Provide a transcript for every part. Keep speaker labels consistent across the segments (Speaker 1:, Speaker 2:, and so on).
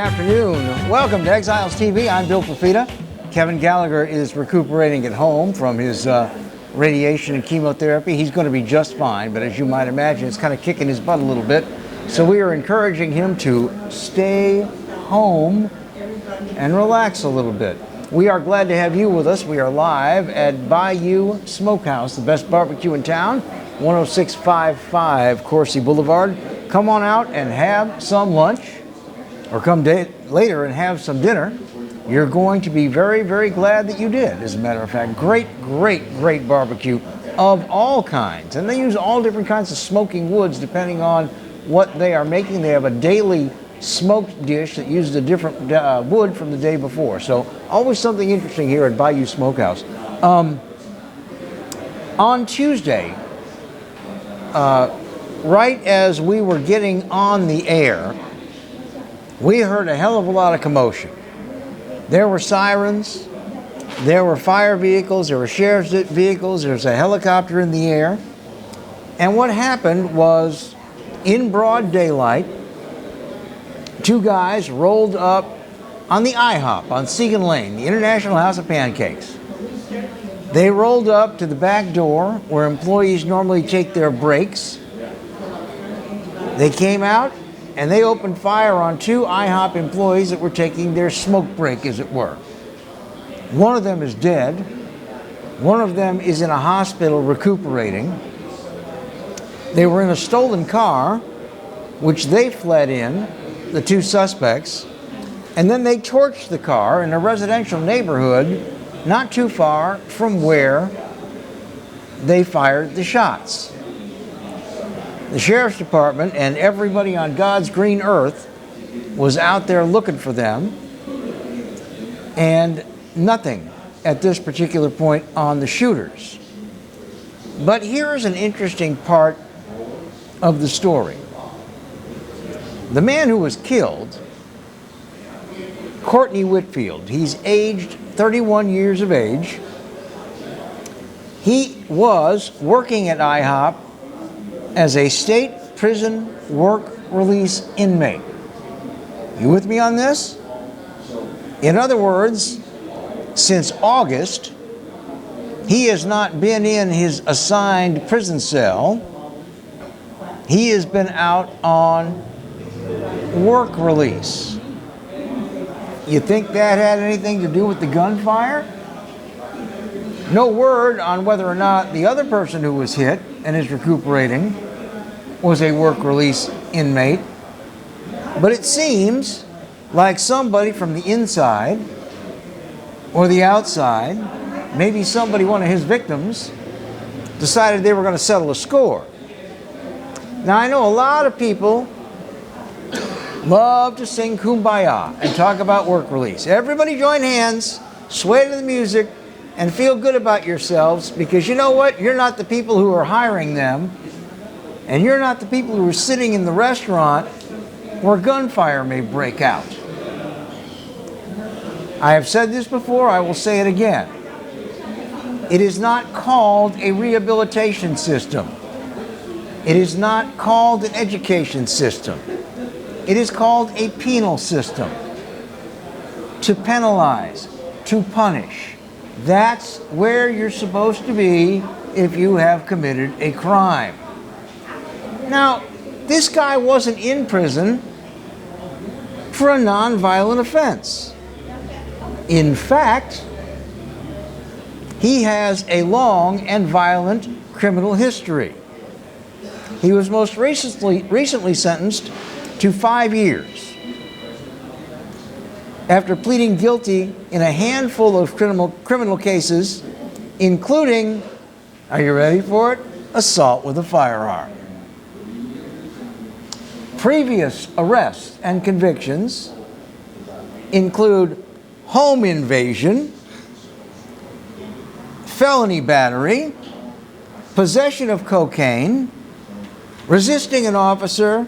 Speaker 1: afternoon. Welcome to Exiles TV. I'm Bill Profita. Kevin Gallagher is recuperating at home from his radiation and chemotherapy. He's going to be just fine, but as you might imagine, it's kind of kicking his butt a little bit. So we are encouraging him to stay home and relax a little bit. We are glad to have you with us. We are live at Bayou Smokehouse, the best barbecue in town, 10655 Coursey Boulevard. Come on out and have some lunch, or come later and have some dinner. You're going to be very, very glad that you did, as a matter of fact. Great, great, great barbecue of all kinds. And they use all different kinds of smoking woods depending on what they are making. They have a daily smoked dish that uses a different wood from the day before. So always something interesting here at Bayou Smokehouse. On Tuesday, right as we were getting on the air, we heard a hell of a lot of commotion. There were sirens, there were fire vehicles, there were sheriff's vehicles, there was a helicopter in the air. And what happened was, in broad daylight, two guys rolled up on the IHOP on Segan Lane, the International House of Pancakes. They rolled up to the back door where employees normally take their breaks. They came out and they opened fire on two IHOP employees that were taking their smoke break, as it were. One of them is dead. One of them is in a hospital recuperating. They were in a stolen car, which they fled in, the two suspects, and then they torched the car in a residential neighborhood not too far from where they fired the shots. The sheriff's department and everybody on God's green earth was out there looking for them, and nothing at this particular point on the shooters. But here's an interesting part of the story. The man who was killed, Courtney Whitfield, he's aged 31 years of age. He was working at IHOP as a state prison work release inmate. You with me on this? In other words, since August, he has not been in his assigned prison cell. He has been out on work release. You think that had anything to do with the gunfire? No word on whether or not the other person who was hit and is recuperating was a work release inmate. But it seems like somebody from the inside or the outside, maybe somebody, one of his victims, decided they were going to settle a score. Now, I know a lot of people love to sing Kumbaya and talk about work release. Everybody join hands, sway to the music, and feel good about yourselves, because you know what? You're not the people who are hiring them, and you're not the people who are sitting in the restaurant where gunfire may break out. I have said this before, I will say it again. It is not called a rehabilitation system. It is not called an education system. It is called a penal system. To penalize, to punish. That's where you're supposed to be if you have committed a crime. Now, this guy wasn't in prison for a non-violent offense. In fact, he has a long and violent criminal history. He was most recently sentenced to 5 years after pleading guilty in a handful of criminal cases, including, are you ready for it? Assault with a firearm. Previous arrests and convictions include home invasion, felony battery, possession of cocaine, resisting an officer,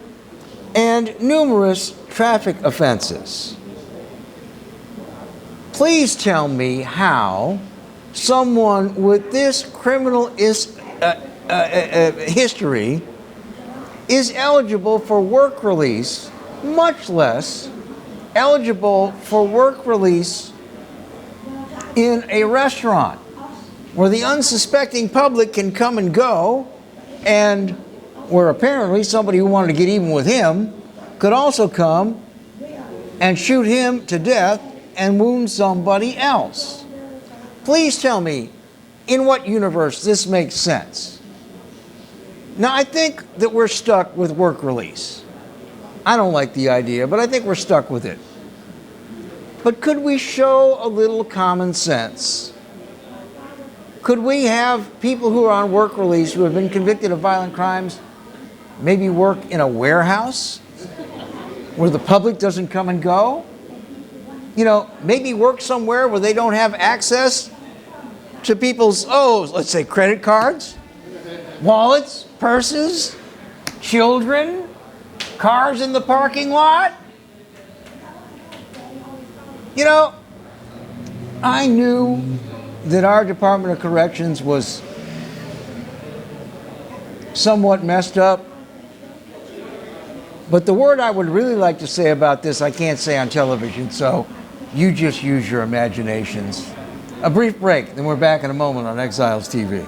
Speaker 1: and numerous traffic offenses. Please tell me how someone with this criminal history is eligible for work release, much less eligible for work release in a restaurant where the unsuspecting public can come and go, and where apparently somebody who wanted to get even with him could also come and shoot him to death and wound somebody else. Please tell me in what universe this makes sense. Now, I think that we're stuck with work release. I don't like the idea, but I think we're stuck with it. But could we show a little common sense? Could we have people who are on work release who have been convicted of violent crimes maybe work in a warehouse where the public doesn't come and go? You know, maybe work somewhere where they don't have access to people's, let's say credit cards, wallets, purses, children, cars in the parking lot. You know, I knew that our Department of Corrections was somewhat messed up, but the word I would really like to say about this I can't say on television, so you just use your imaginations. A brief break, then we're back in a moment on Exiles TV.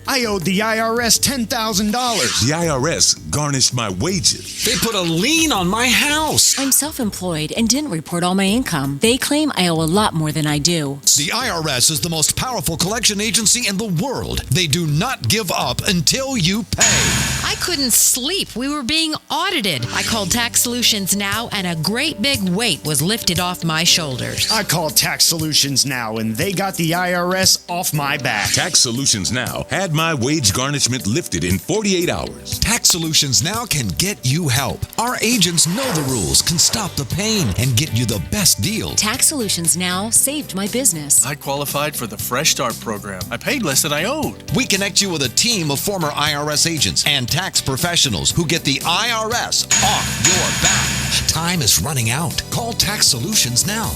Speaker 2: I owed the IRS $10,000.
Speaker 3: The IRS garnished my wages.
Speaker 4: They put a lien on my house.
Speaker 5: I'm self-employed and didn't report all my income. They claim I owe a lot more than I do.
Speaker 2: The IRS is the most powerful collection agency in the world. They do not give up until you pay.
Speaker 6: I couldn't sleep. We were being audited. I called Tax Solutions Now, and a great big weight was lifted off my shoulders.
Speaker 7: I called Tax Solutions Now, and they got the IRS off my back.
Speaker 3: Tax Solutions Now had my wage garnishment lifted in 48 hours.
Speaker 2: Tax Solutions Now can get you help. Our agents know the rules, can stop the pain, and get you the best deal.
Speaker 5: Tax Solutions Now saved my business.
Speaker 8: I qualified for the Fresh Start program. I paid less than I owed.
Speaker 2: We connect you with a team of former IRS agents and tax professionals who get the IRS off your back. Time is running out. Call Tax Solutions now.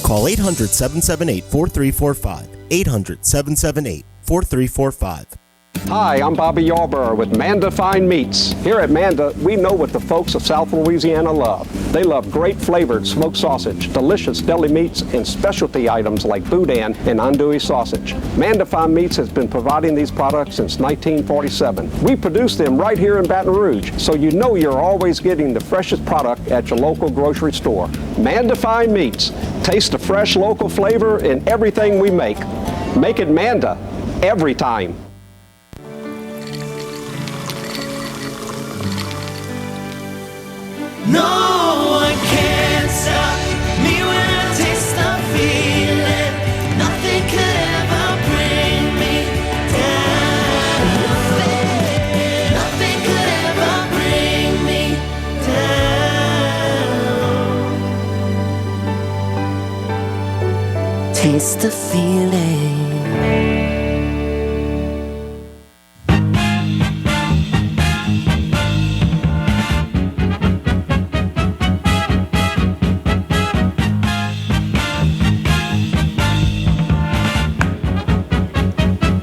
Speaker 9: Call 800-778-4345. 800-778-4345.
Speaker 10: Hi, I'm Bobby Yarborough with Manda Fine Meats. Here at Manda, we know what the folks of South Louisiana love. They love great flavored smoked sausage, delicious deli meats, and specialty items like boudin and andouille sausage. Manda Fine Meats has been providing these products since 1947. We produce them right here in Baton Rouge, so you know you're always getting the freshest product at your local grocery store. Manda Fine Meats. Taste the fresh local flavor in everything we make. Make it Manda every time.
Speaker 11: No one can stop me when I taste the feeling. Nothing could ever bring me down. Nothing could ever bring me down. Taste the feeling.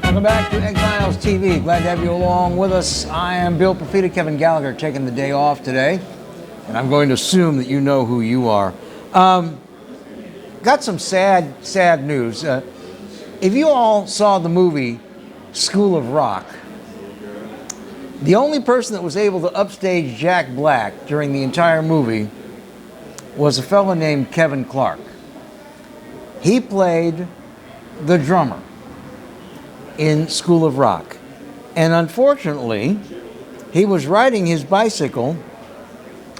Speaker 1: Welcome back to Exiles TV. Glad to have you along with us. I am Bill Profita, Kevin Gallagher taking the day off today, and I'm going to assume that you know who you are. Got some sad news. If you all saw the movie School of Rock, the only person that was able to upstage Jack Black during the entire movie was a fellow named Kevin Clark. He played the drummer in School of Rock. And unfortunately, he was riding his bicycle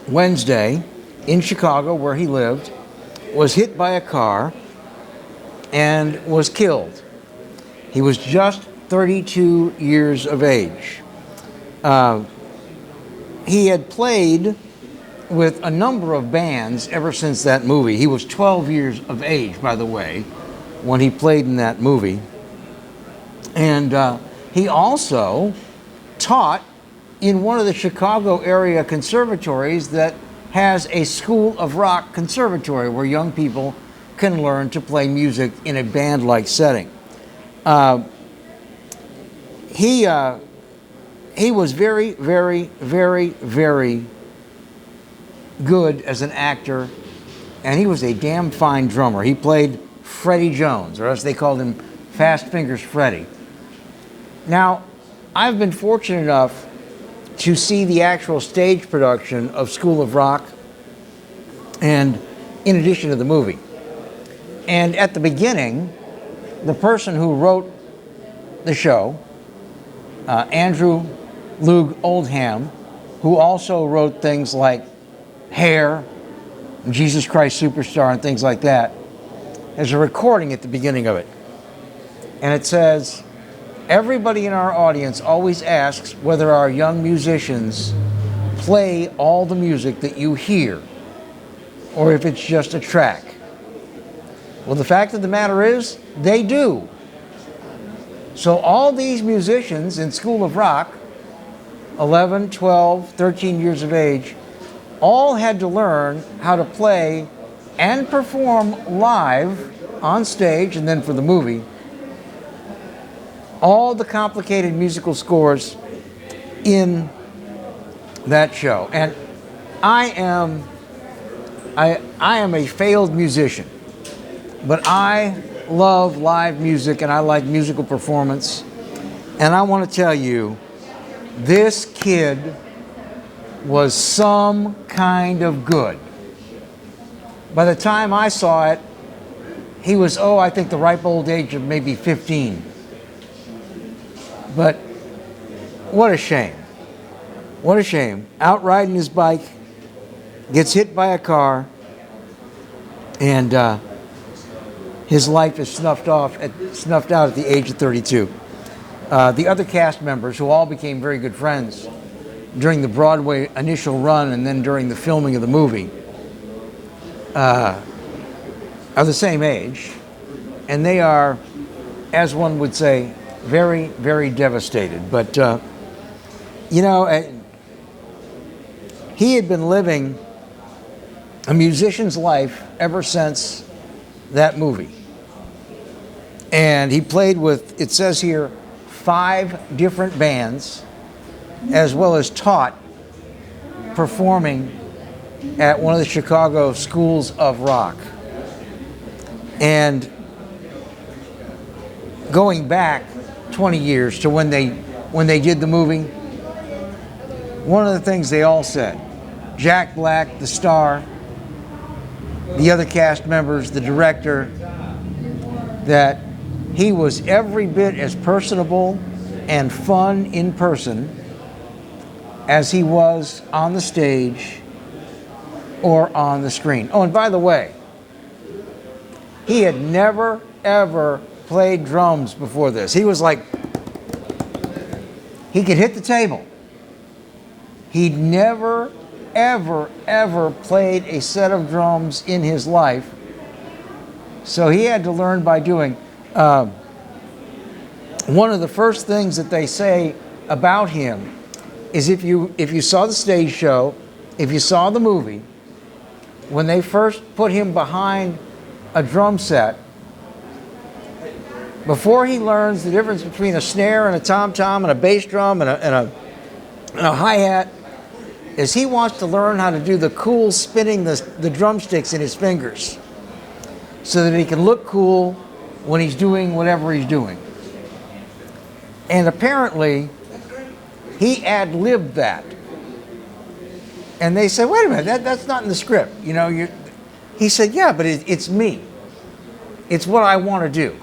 Speaker 1: Wednesday in Chicago, where he lived, was hit by a car, and was killed. He was just 32 years of age. He had played with a number of bands ever since that movie. He was 12 years of age, by the way, when he played in that movie. And he also taught in one of the Chicago area conservatories that has a School of Rock conservatory where young people can learn to play music in a band-like setting. He was very, very, very, very good as an actor, and he was a damn fine drummer. He played Freddie Jones, or as they called him, Fast Fingers Freddie. Now, I've been fortunate enough to see the actual stage production of School of Rock, and in addition to the movie. And at the beginning, the person who wrote the show, Andrew Loog Oldham, who also wrote things like Hair, Jesus Christ Superstar, and things like that, has a recording at the beginning of it. And it says, everybody in our audience always asks whether our young musicians play all the music that you hear, or if it's just a track. Well, the fact of the matter is, they do. So all these musicians in School of Rock, 11, 12, 13 years of age, all had to learn how to play and perform live on stage, and then for the movie, all the complicated musical scores in that show. And I am a failed musician, but I love live music and I like musical performance. And I want to tell you, this kid was some kind of good. By the time I saw it, he was, I think the ripe old age of maybe 15. But what a shame. What a shame. Out riding his bike, gets hit by a car, and his life is snuffed out at the age of 32. The other cast members, who all became very good friends during the Broadway initial run and then during the filming of the movie, are the same age, and they are, as one would say, very, very devastated. But, he had been living a musician's life ever since that movie. And he played with, it says here, 5 different bands, as well as taught performing at one of the Chicago schools of rock. And going back 20 years to when they did the movie, one of the things they all said, Jack Black, the star, the other cast members, the director, that he was every bit as personable and fun in person as he was on the stage or on the screen. Oh, and by the way, he had never, ever played drums before this. He was like, he could hit the table. He'd never, ever, ever played a set of drums in his life. So he had to learn by doing. One of the first things that they say about him is if you saw the stage show, if you saw the movie, when they first put him behind a drum set, before he learns the difference between a snare and a tom-tom and a bass drum and a hi-hat, is he wants to learn how to do the cool spinning the drumsticks in his fingers so that he can look cool when he's doing whatever he's doing. And apparently, he ad-libbed that. And they said, wait a minute, that's not in the script. He said, yeah, but it's me. It's what I want to do.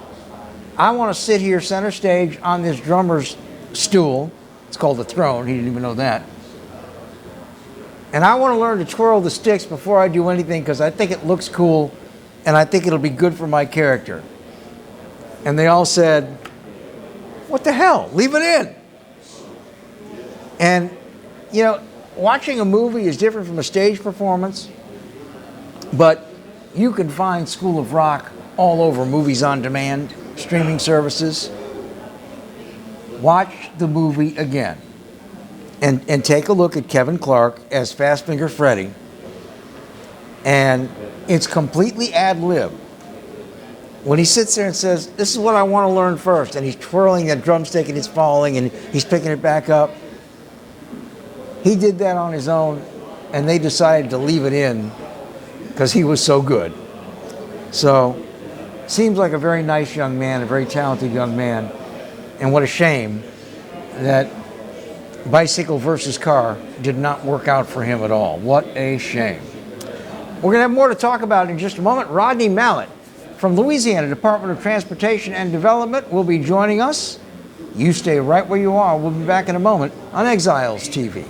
Speaker 1: I want to sit here center stage on this drummer's stool. It's called a throne. He didn't even know that. And I want to learn to twirl the sticks before I do anything because I think it looks cool and I think it'll be good for my character. And they all said, what the hell? Leave it in. And, watching a movie is different from a stage performance, but you can find School of Rock all over Movies on Demand, streaming services. Watch the movie again and take a look at Kevin Clark as Fast Finger Freddie. And it's completely ad-lib. when he sits there and says, this is what I want to learn first, and he's twirling that drumstick and it's falling and he's picking it back up, he did that on his own, and they decided to leave it in because he was so good. So, seems like a very nice young man, a very talented young man, and what a shame that bicycle versus car did not work out for him at all. What a shame. We're going to have more to talk about in just a moment. Rodney Mallett from Louisiana Department of Transportation and Development will be joining us. You stay right where you are. We'll be back in a moment on Exiles TV.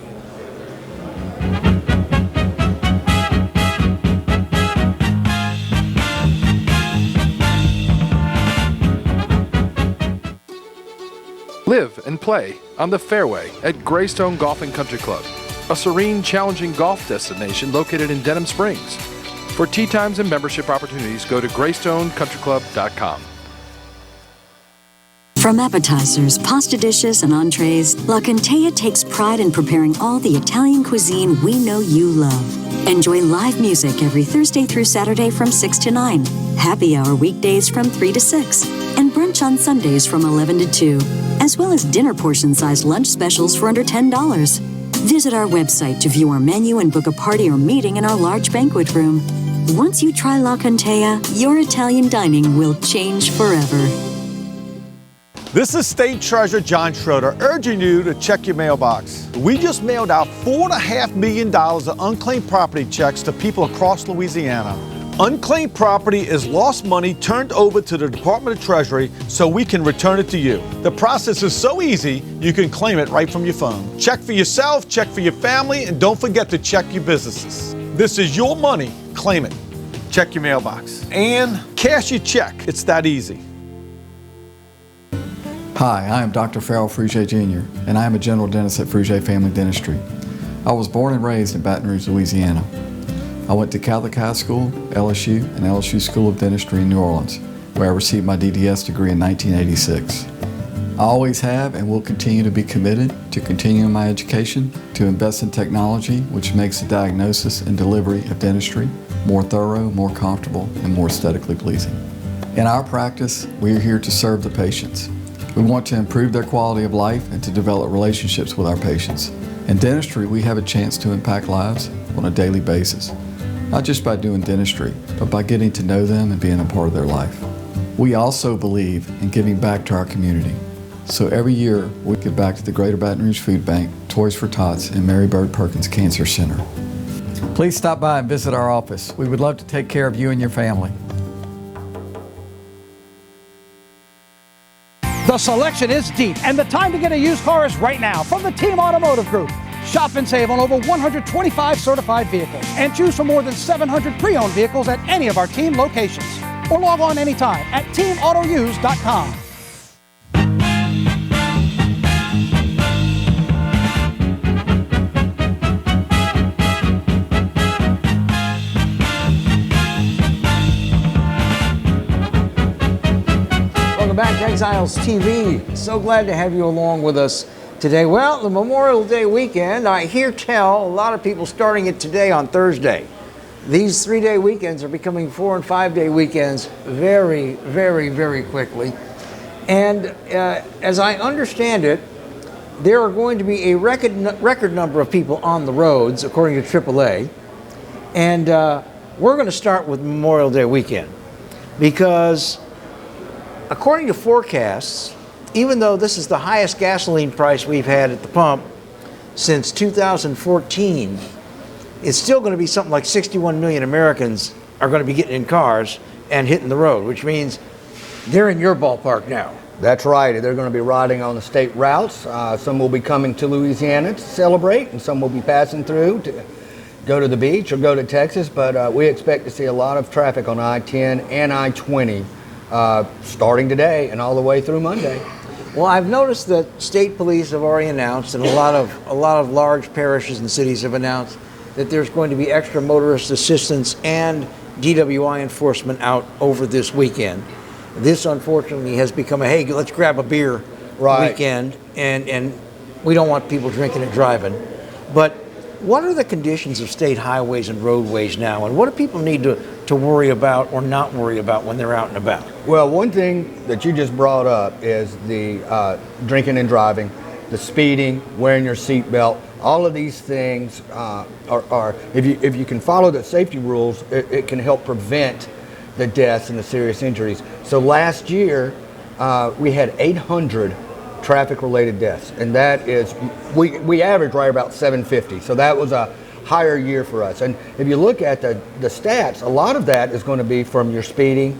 Speaker 9: Live and play on the fairway at Greystone Golf and Country Club, a serene, challenging golf destination located in Denham Springs. For tee times and membership opportunities, go to greystonecountryclub.com.
Speaker 12: From appetizers, pasta dishes, and entrees, La Contea takes pride in preparing all the Italian cuisine we know you love. Enjoy live music every Thursday through Saturday from 6 to 9, happy hour weekdays from 3 to 6, and brunch on Sundays from 11 to 2, as well as dinner portion-sized lunch specials for under $10. Visit our website to view our menu and book a party or meeting in our large banquet room. Once you try La Contea, your Italian dining will change forever.
Speaker 13: This is State Treasurer John Schroeder urging you to check your mailbox. We just mailed out $4.5 million of unclaimed property checks to people across Louisiana. Unclaimed property is lost money turned over to the Department of Treasury so we can return it to you. The process is so easy, you can claim it right from your phone. Check for yourself, check for your family, and don't forget to check your businesses. This is your money. Claim it. Check your mailbox. And cash your check. It's that easy.
Speaker 14: Hi, I am Dr. Farrell Frugier Jr., and I am a general dentist at Frugier Family Dentistry. I was born and raised in Baton Rouge, Louisiana. I went to Catholic High School, LSU, and LSU School of Dentistry in New Orleans, where I received my DDS degree in 1986. I always have and will continue to be committed to continuing my education, to invest in technology which makes the diagnosis and delivery of dentistry more thorough, more comfortable, and more aesthetically pleasing. In our practice, we are here to serve the patients. We want to improve their quality of life and to develop relationships with our patients. In dentistry, we have a chance to impact lives on a daily basis, not just by doing dentistry, but by getting to know them and being a part of their life. We also believe in giving back to our community. So every year, we give back to the Greater Baton Rouge Food Bank, Toys for Tots, and Mary Bird Perkins Cancer Center. Please stop by and visit our office. We would love to take care of you and your family.
Speaker 15: The selection is deep, and the time to get a used car is right now from the Team Automotive Group. Shop and save on over 125 certified vehicles and choose from more than 700 pre-owned vehicles at any of our team locations. Or log on anytime at teamautouse.com.
Speaker 1: Back to Exiles TV. So glad to have you along with us today. Well, the Memorial Day weekend, I hear tell a lot of people starting it today on Thursday. These 3-day weekends are becoming 4- and 5-day weekends very, very, very quickly. And as I understand it, there are going to be a record number of people on the roads, according to AAA. And we're going to start with Memorial Day weekend because according to forecasts, even though this is the highest gasoline price we've had at the pump since 2014, it's still going to be something like 61 million Americans are going to be getting in cars and hitting the road, which means they're in your ballpark now.
Speaker 16: That's right. They're going to be riding on the state routes. Some will be coming to Louisiana to celebrate, and some will be passing through to go to the beach or go to Texas. But we expect to see a lot of traffic on I-10 and I-20 starting today and all the way through Monday.
Speaker 1: Well, I've noticed that state police have already announced, and a lot of large parishes and cities have announced that there's going to be extra motorist assistance and DWI enforcement out over this weekend. This, unfortunately, has become a, hey, let's grab a beer weekend, and we don't want people drinking and driving. But what are the conditions of state highways and roadways now, and what do people need to to worry about or not worry about when they're out and about?
Speaker 16: Well, one thing that you just brought up is the drinking and driving, the speeding, wearing your seatbelt. All of these things are if you can follow the safety rules, it can help prevent the deaths and the serious injuries. So last year, we had 800 traffic-related deaths, and that is, we average right about 750. So that was a higher year for us. And if you look at the stats, a lot of that is going to be from your speeding,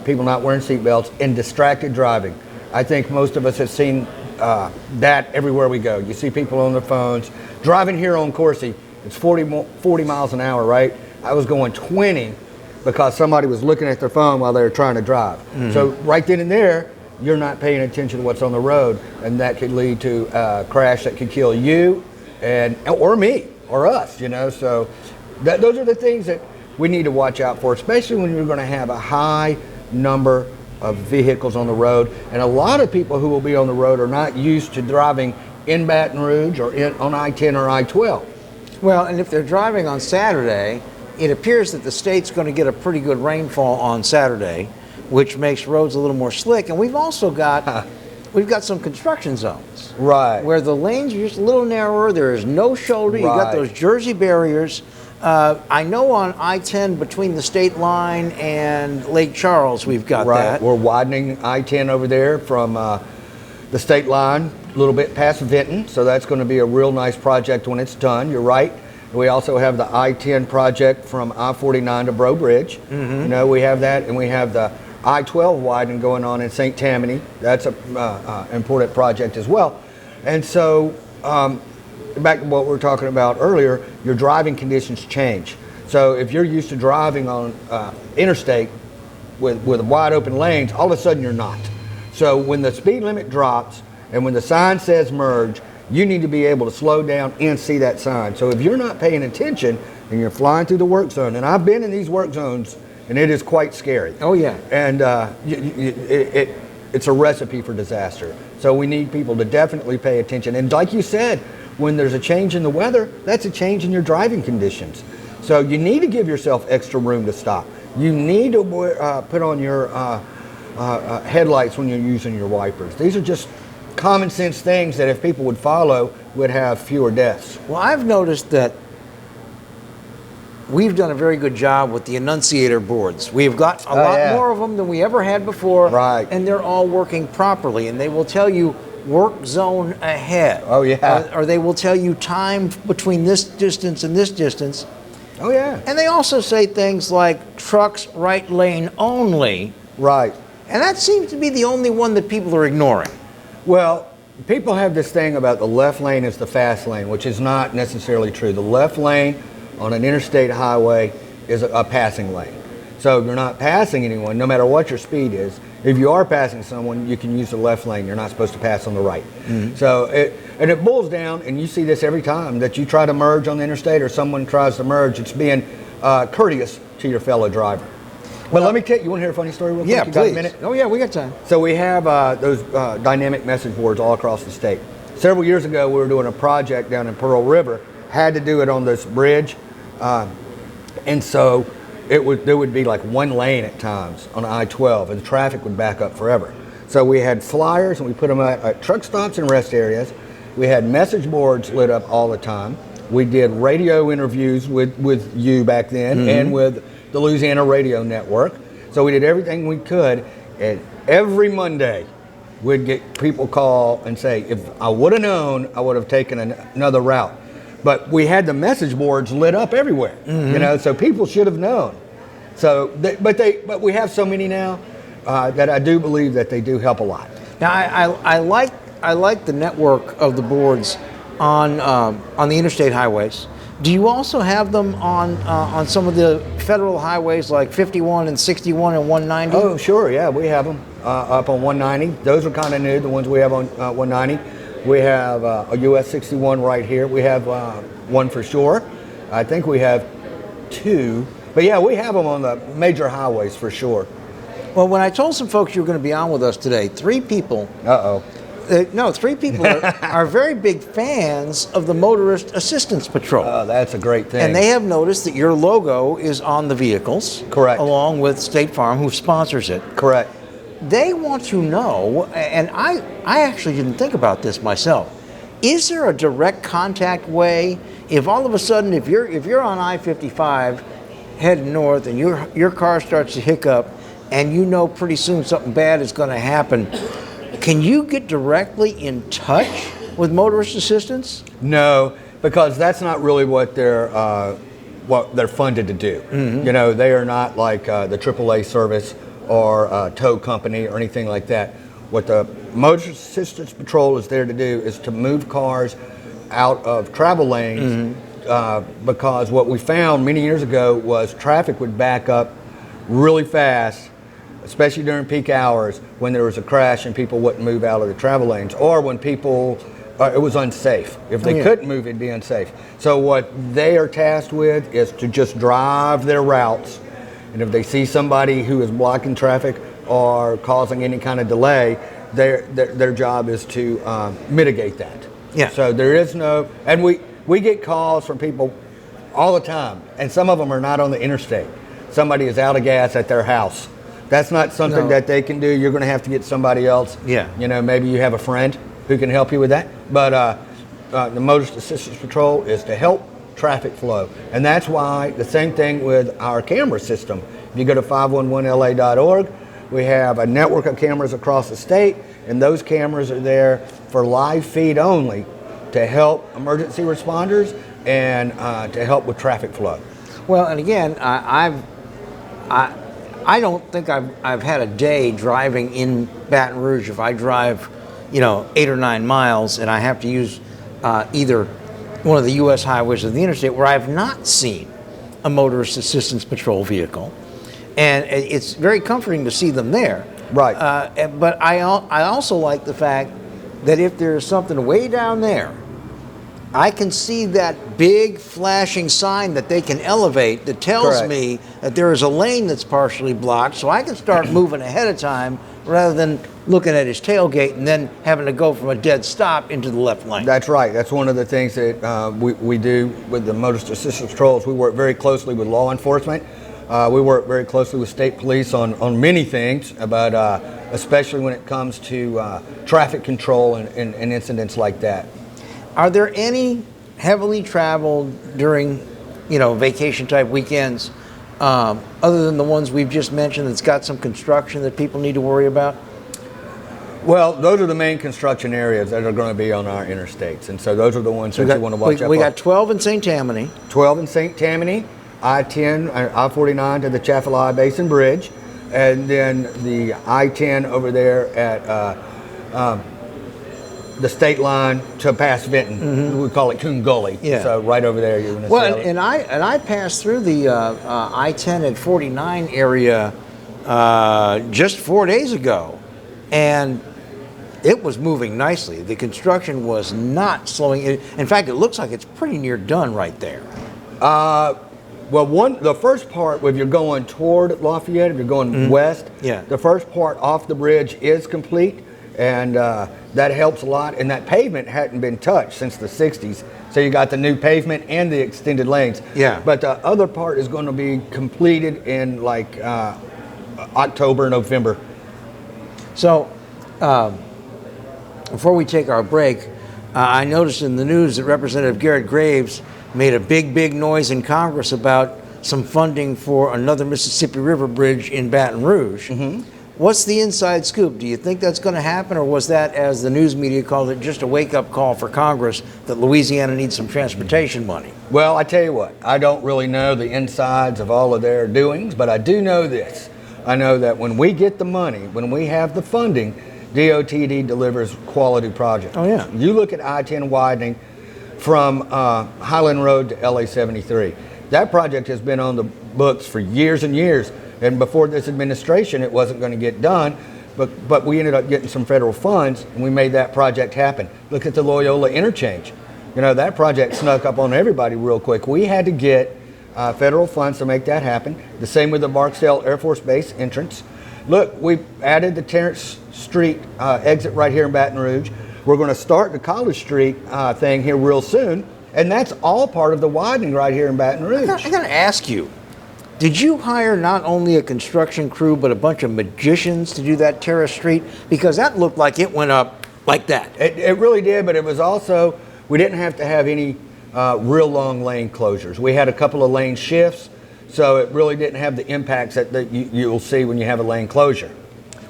Speaker 16: people not wearing seatbelts, and distracted driving. I think most of us have seen that everywhere we go. You see people on their phones. Driving here on Coursey, it's 40 miles an hour, right? I was going 20 because somebody was looking at their phone while they were trying to drive.
Speaker 1: Mm-hmm.
Speaker 16: So right then and there, you're not paying attention to what's on the road, and that could lead to a crash that could kill you or me or us, you know. So those are the things that we need to watch out for, especially when you're going to have a high number of vehicles on the road. And a lot of people who will be on the road are not used to driving in Baton Rouge or on I-10 or I-12.
Speaker 1: Well, and if they're driving on Saturday, it appears that the state's going to get a pretty good rainfall on Saturday, which makes roads a little more slick. And we've also got some construction zones,
Speaker 16: right,
Speaker 1: where the lanes are just a little narrower. There is no shoulder. You've got those Jersey barriers. I know on I-10 between the state line and Lake Charles, we've got that.
Speaker 16: We're widening I-10 over there from the state line a little bit past Vinton, so that's going to be a real nice project when it's done. You're right. We also have the I-10 project from I-49 to Breaux Bridge.
Speaker 1: Mm-hmm.
Speaker 16: You know, we have that, and we have the I-12 widening going on in St. Tammany. That's an important project as well. And so, back to what we were talking about earlier, your driving conditions change. So if you're used to driving on interstate with wide open lanes, all of a sudden you're not. So when the speed limit drops and when the sign says merge, you need to be able to slow down and see that sign. So if you're not paying attention and you're flying through the work zone, and I've been in these work zones, and it is quite scary.
Speaker 1: Oh yeah.
Speaker 16: And it's a recipe for disaster. So we need people to definitely pay attention. And like you said, when there's a change in the weather, that's a change in your driving conditions. So you need to give yourself extra room to stop. You need to put on your headlights when you're using your wipers. These are just common sense things that if people would follow, would have fewer deaths.
Speaker 1: Well, I've noticed that we've done a very good job with the annunciator boards. We've got a lot more of them than we ever had before.
Speaker 16: Right.
Speaker 1: And they're all working properly. And they will tell you work zone ahead.
Speaker 16: Oh, yeah.
Speaker 1: Or they will tell you time between this distance and this distance.
Speaker 16: Oh, yeah.
Speaker 1: And they also say things like trucks right lane only.
Speaker 16: Right.
Speaker 1: And that seems to be the only one that people are ignoring.
Speaker 16: Well, people have this thing about the left lane is the fast lane, which is not necessarily true. The left lane on an interstate highway is a passing lane. So you're not passing anyone, no matter what your speed is. If you are passing someone, you can use the left lane. You're not supposed to pass on the right.
Speaker 1: Mm-hmm.
Speaker 16: So it boils down, and you see this every time that you try to merge on the interstate or someone tries to merge. It's being courteous to your fellow driver. But let me tell you, you want to hear a funny story real quick?
Speaker 1: Yeah,
Speaker 16: you
Speaker 1: please.
Speaker 16: Got a minute?
Speaker 1: Oh, yeah, we got time.
Speaker 16: So we have those dynamic message boards all across the state. Several years ago, we were doing a project down in Pearl River, had to do it on this bridge. And so there would be like one lane at times on I-12, and the traffic would back up forever. So we had flyers, and we put them at truck stops and rest areas. We had message boards lit up all the time. We did radio interviews with you back then, and with the Louisiana Radio Network. So we did everything we could, and every Monday we'd get people call and say, if I would have known, I would have taken another route. But we had the message boards lit up everywhere, you know, so people should have known. So, but we have so many now that I do believe that they do help a lot.
Speaker 1: Now, I like the network of the boards on the interstate highways. Do you also have them on some of the federal highways like 51 and 61 and 190?
Speaker 16: Oh, sure, yeah, we have them up on 190. Those are kind of new, the ones we have on 190. We have a US 61 right here. We have one for sure. I think we have two. But yeah, we have them on the major highways for sure.
Speaker 1: Well, when I told some folks you were going to be on with us today, 3 people No, 3 people are very big fans of the Motorist Assistance Patrol.
Speaker 16: Oh, that's a great thing.
Speaker 1: And they have noticed that your logo is on the vehicles.
Speaker 16: Correct.
Speaker 1: Along with State Farm, who sponsors it.
Speaker 16: Correct.
Speaker 1: They want to know, and I actually didn't think about this myself. Is there a direct contact way? If all of a sudden, if you're on I-55 heading north and your car starts to hiccup, and you know pretty soon something bad is going to happen, can you get directly in touch with Motorist Assistance?
Speaker 16: No, because that's not really what they're funded to do.
Speaker 1: Mm-hmm.
Speaker 16: You know, they are not like the AAA service or a tow company or anything like that. What the Motorist Assistance Patrol is there to do is to move cars out of travel lanes, because what we found many years ago was traffic would back up really fast, especially during peak hours when there was a crash and people wouldn't move out of the travel lanes, or when people, it was unsafe. If they couldn't move, it'd be unsafe. So what they are tasked with is to just drive their routes, and if they see somebody who is blocking traffic or causing any kind of delay, their job is to mitigate that.
Speaker 1: Yeah.
Speaker 16: So there is no, and we get calls from people all the time, and some of them are not on the interstate. Somebody is out of gas at their house. That's not something that they can do. You're going to have to get somebody else.
Speaker 1: Yeah.
Speaker 16: You know, maybe you have a friend who can help you with that. But the Motorist Assistance Patrol is to help traffic flow. And that's why the same thing with our camera system. If you go to 511la.org, we have a network of cameras across the state, and those cameras are there for live feed only to help emergency responders and to help with traffic flow.
Speaker 1: Well, and again, I don't think I've had a day driving in Baton Rouge. If I drive, 8 or 9 miles, and I have to use either one of the U.S. highways or the interstate, where I've not seen a Motorist Assistance Patrol vehicle, and it's very comforting to see them there.
Speaker 16: Right.
Speaker 1: But I also like the fact that if there's something way down there, I can see that big flashing sign that they can elevate that tells me that there is a lane that's partially blocked, so I can start moving ahead of time rather than looking at his tailgate and then having to go from a dead stop into the left lane.
Speaker 16: That's right. That's one of the things that we do with the Motorist Assistance Patrols. We work very closely with law enforcement. We work very closely with state police on many things, but especially when it comes to traffic control and incidents like that.
Speaker 1: Are there any heavily traveled during, vacation type weekends, other than the ones we've just mentioned that's got some construction that people need to worry about?
Speaker 16: Well, those are the main construction areas that are going to be on our interstates, and so those are the ones that you want to watch out.
Speaker 1: We got 12 in St. Tammany.
Speaker 16: 12 in St. Tammany, I-10, I-49 to the Chaffalaya Basin Bridge, and then the I-10 over there at the state line to past Vinton. Mm-hmm. We call it Coon Gully.
Speaker 1: Yeah.
Speaker 16: So right over there, you're going to see.
Speaker 1: Well, and I passed through the I-10 at 49 area just 4 days ago, and it was moving nicely. The construction was not slowing. In fact, it looks like it's pretty near done right there.
Speaker 16: Well, the first part, if you're going toward Lafayette, if you're going west, the first part off the bridge is complete, and that helps a lot. And that pavement hadn't been touched since the 60s, so you got the new pavement and the extended lanes.
Speaker 1: Yeah.
Speaker 16: But the other part is going to be completed in like October, November.
Speaker 1: So, before we take our break, I noticed in the news that Representative Garrett Graves made a big noise in Congress about some funding for another Mississippi River bridge in Baton Rouge. Mm-hmm. What's the inside scoop? Do you think that's going to happen, or was that, as the news media called it, just a wake-up call for Congress that Louisiana needs some transportation money?
Speaker 16: Well, I tell you what, I don't really know the insides of all of their doings, but I do know this. I know that when we get the money, when we have the funding, DOTD delivers quality projects.
Speaker 1: Oh, yeah.
Speaker 16: You look at I-10 widening from Highland Road to LA 73. That project has been on the books for years and years. And before this administration, it wasn't going to get done, but we ended up getting some federal funds, and we made that project happen. Look at the Loyola interchange. That project snuck up on everybody real quick. We had to get federal funds to make that happen. The same with the Barksdale Air Force Base entrance. Look, we added the Terrence Street exit right here in Baton Rouge. We're going to start the College Street thing here real soon, and that's all part of the widening right here in Baton Rouge.
Speaker 1: I got to ask you, did you hire not only a construction crew but a bunch of magicians to do that Terrace Street? Because that looked like it went up like that.
Speaker 16: It really did, but it was also, we didn't have to have any real long lane closures. We had a couple of lane shifts, so it really didn't have the impacts that you'll see when you have a lane closure.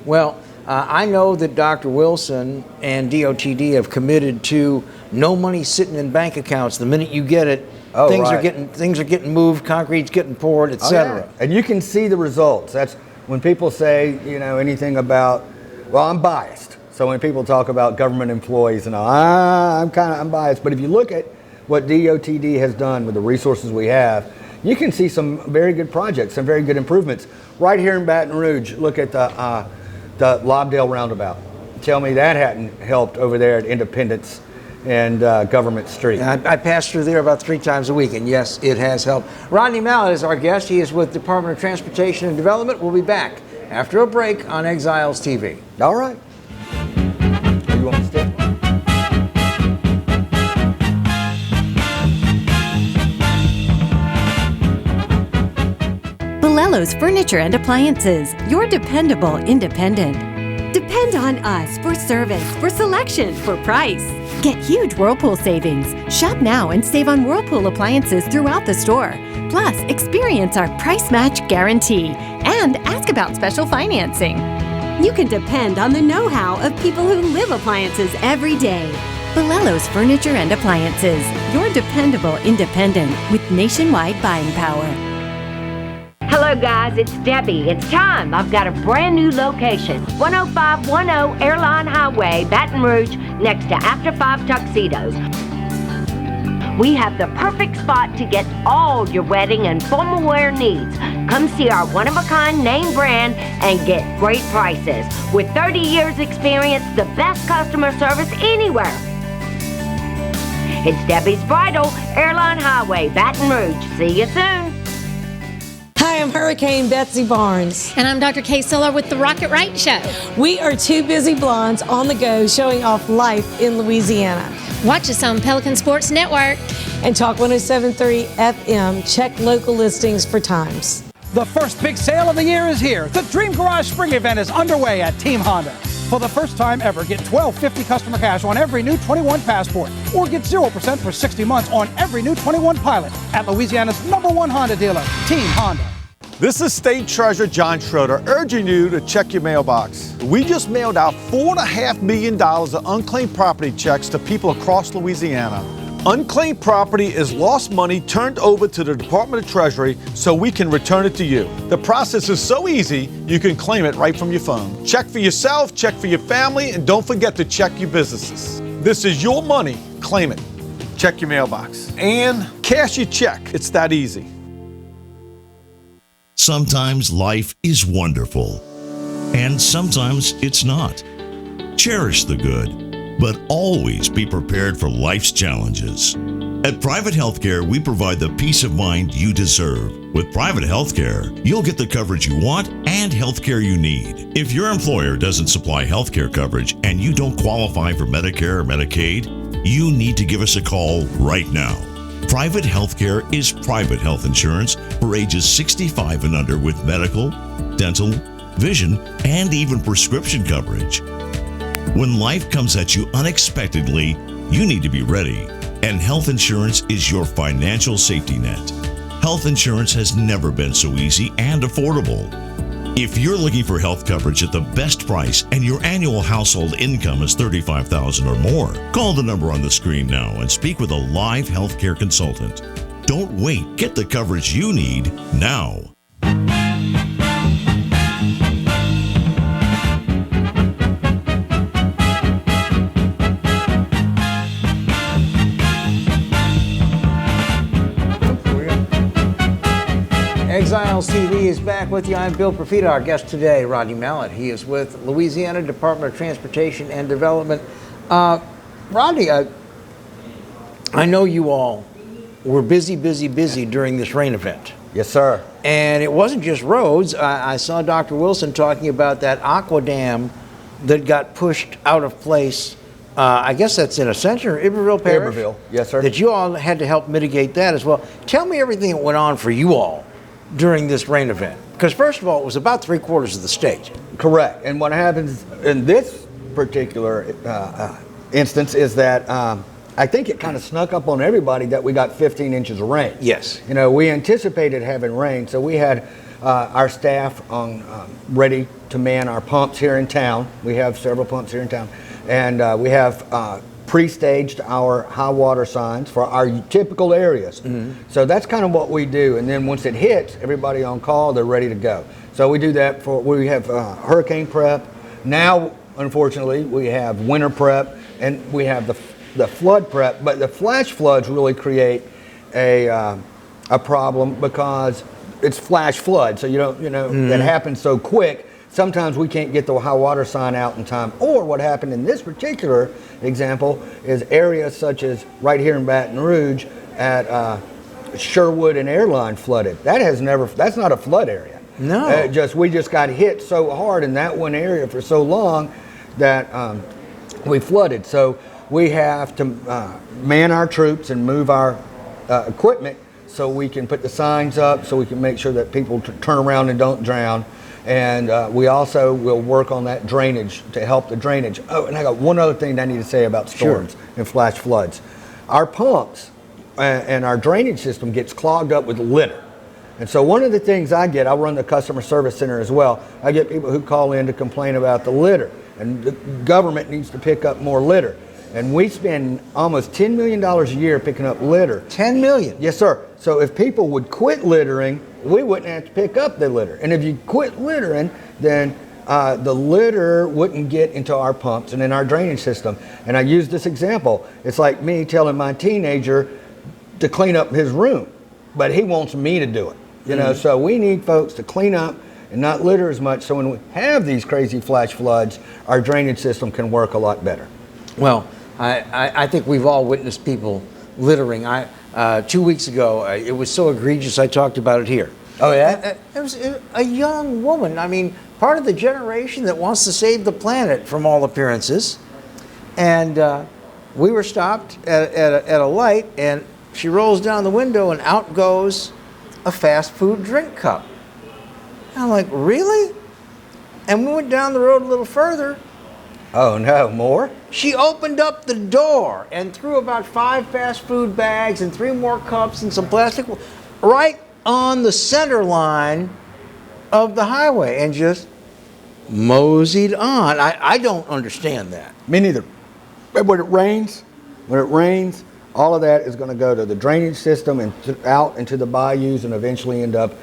Speaker 1: Well, I know that Dr. Wilson and DOTD have committed to no money sitting in bank accounts. The minute you get it, things are getting moved, concrete's getting poured, etc.
Speaker 16: Yeah. And you can see the results. That's when people say, anything about, well, I'm biased. So when people talk about government employees and all, I'm biased. But if you look at what DOTD has done with the resources we have, you can see some very good projects, some very good improvements. Right here in Baton Rouge, look at the Lobdell Roundabout. Tell me that hadn't helped over there at Independence and Government Street.
Speaker 1: I pass through there about 3 times a week, and yes, it has helped. Rodney Mallett is our guest. He is with Department of Transportation and Development. We'll be back after a break on Exiles TV.
Speaker 16: All right. You want to stay?
Speaker 17: Bellello's Furniture and Appliances, your dependable independent. Depend on us for service, for selection, for price. Get huge Whirlpool savings. Shop now and save on Whirlpool appliances throughout the store. Plus, experience our price match guarantee and ask about special financing. You can depend on the know-how of people who live appliances every day. Bellello's Furniture and Appliances, your dependable independent with nationwide buying power.
Speaker 18: Hello guys, it's Debbie. It's time. I've got a brand new location. 10510 Airline Highway, Baton Rouge, next to After 5 Tuxedos. We have the perfect spot to get all your wedding and formal wear needs. Come see our one-of-a-kind name brand and get great prices. With 30 years experience, the best customer service anywhere. It's Debbie's Bridal, Airline Highway, Baton Rouge. See you soon.
Speaker 19: Hi, I'm Hurricane Betsy Barnes.
Speaker 20: And I'm Dr. Kay Siller with the Rocket Right Show.
Speaker 19: We are two busy blondes on the go showing off life in Louisiana.
Speaker 20: Watch us on Pelican Sports Network.
Speaker 19: And Talk 107.3 FM. Check local listings for times.
Speaker 15: The first big sale of the year is here. The Dream Garage Spring Event is underway at Team Honda. For the first time ever, get $12.50 customer cash on every new 21 Passport, or get 0% for 60 months on every new 21 Pilot at Louisiana's #1 Honda dealer, Team Honda.
Speaker 13: This is State Treasurer John Schroeder urging you to check your mailbox. We just mailed out $4.5 million of unclaimed property checks to people across Louisiana. Unclaimed property is lost money turned over to the Department of Treasury so we can return it to you. The process is so easy, you can claim it right from your phone. Check for yourself, check for your family, and don't forget to check your businesses. This is your money. Claim it. Check your mailbox. And cash your check. It's that easy.
Speaker 2: Sometimes life is wonderful, and sometimes it's not. Cherish the good, but always be prepared for life's challenges. At Private Healthcare, we provide the peace of mind you deserve. With Private Healthcare, you'll get the coverage you want and healthcare you need. If your employer doesn't supply healthcare coverage and you don't qualify for Medicare or Medicaid, you need to give us a call right now. Private Healthcare is private health insurance for ages 65 and under with medical, dental, vision, and even prescription coverage. When life comes at you unexpectedly, you need to be ready, and health insurance is your financial safety net. Health insurance has never been so easy and affordable. If you're looking for health coverage at the best price and your annual household income is $35,000 or more, call the number on the screen now and speak with a live healthcare consultant. Don't wait. Get the coverage you need now.
Speaker 1: Exiles TV is back with you. I'm Bill Profita. Our guest today, Rodney Mallett. He is with Louisiana Department of Transportation and Development. Rodney, I know you all were busy during this rain event.
Speaker 16: Yes, sir.
Speaker 1: And it wasn't just roads. I saw Dr. Wilson talking about that aqua dam that got pushed out of place. I guess that's in Ascension or Iberville Parish?
Speaker 16: Iberville, yes, sir.
Speaker 1: That you all had to help mitigate that as well. Tell me everything that went on for you all during this rain event. Because first of all, it was about 3/4 of the state.
Speaker 16: Correct. And what happens in this particular instance is that I think it kind of snuck up on everybody that we got 15 inches of rain.
Speaker 1: Yes.
Speaker 16: You know, we anticipated having rain, so we had our staff on ready to man our pumps here in town. We have several pumps here in town. And we have pre-staged our high water signs for our typical areas. So that's kind of what we do. And then once it hits, everybody on call, they're ready to go. So we do that we have hurricane prep. Now, unfortunately, we have winter prep, and we have the flood prep. But the flash floods really create a problem because it's flash flood. So it happens so quick. Sometimes we can't get the high water sign out in time. Or what happened in this particular example is areas such as right here in Baton Rouge at Sherwood and Airline flooded. That's not a flood area.
Speaker 1: No.
Speaker 16: We just got hit so hard in that one area for so long that we flooded. So we have to man our troops and move our equipment so we can put the signs up, so we can make sure that people turn around and don't drown. And we also will work on that drainage to help the drainage. Oh, and I got one other thing that I need to say about storms and flash floods. Our pumps and our drainage system gets clogged up with litter. And so one of the things I run the customer service center as well. I get people who call in to complain about the litter. And the government needs to pick up more litter. And we spend almost $10 million a year picking up litter.
Speaker 1: $10 million?
Speaker 16: Yes, sir. So if people would quit littering, we wouldn't have to pick up the litter. And if you quit littering, then the litter wouldn't get into our pumps and in our drainage system. And I use this example. It's like me telling my teenager to clean up his room, but he wants me to do it. So we need folks to clean up and not litter as much, so when we have these crazy flash floods, our drainage system can work a lot better.
Speaker 1: Well, I think we've all witnessed people littering. 2 weeks ago, it was so egregious, I talked about it here.
Speaker 16: Oh, yeah?
Speaker 1: It was a young woman. I mean, part of the generation that wants to save the planet from all appearances. And we were stopped at a light, and she rolls down the window, and out goes a fast food drink cup. And I'm like, really? And we went down the road a little further.
Speaker 16: Oh, no, more?
Speaker 1: She opened up the door and threw about 5 fast food bags and 3 more cups and some plastic right on the center line of the highway and just moseyed on. I don't understand that.
Speaker 16: Me neither. But when it rains, all of that is going to go to the drainage system and out into the bayous and eventually end up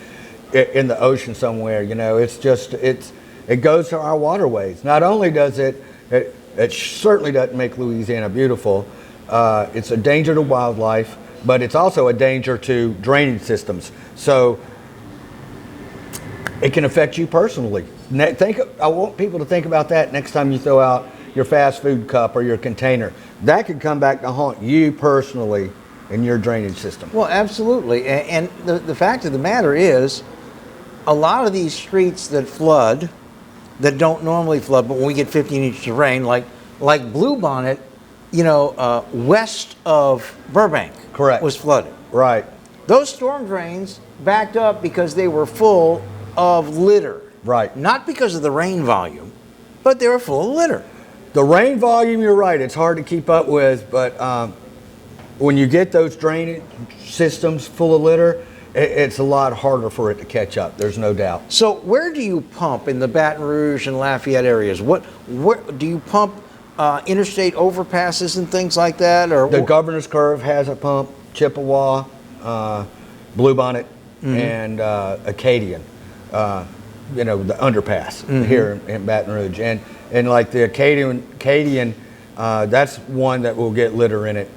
Speaker 16: in the ocean somewhere. It goes to our waterways. Not only does it certainly doesn't make Louisiana beautiful. It's a danger to wildlife, but it's also a danger to drainage systems. So it can affect you personally. I want people to think about that next time you throw out your fast food cup or your container. That could come back to haunt you personally in your drainage system.
Speaker 1: Well, absolutely. And the fact of the matter is, a lot of these streets that flood, that don't normally flood, but when we get 15 inches of rain, like Bluebonnet, west of Burbank,
Speaker 16: correct,
Speaker 1: was flooded.
Speaker 16: Right.
Speaker 1: Those storm drains backed up because they were full of litter.
Speaker 16: Right.
Speaker 1: Not because of the rain volume, but they were full of litter.
Speaker 16: The rain volume, you're right, it's hard to keep up with, but when you get those drainage systems full of litter, it's a lot harder for it to catch up. There's no doubt.
Speaker 1: So where do you pump in the Baton Rouge and Lafayette areas? Where do you pump interstate overpasses and things like that? Or
Speaker 16: the Governor's Curve has a pump. Chippewa, Bluebonnet, and Acadian. The underpass here in Baton Rouge, and like the Acadian, that's one that will get litter in it,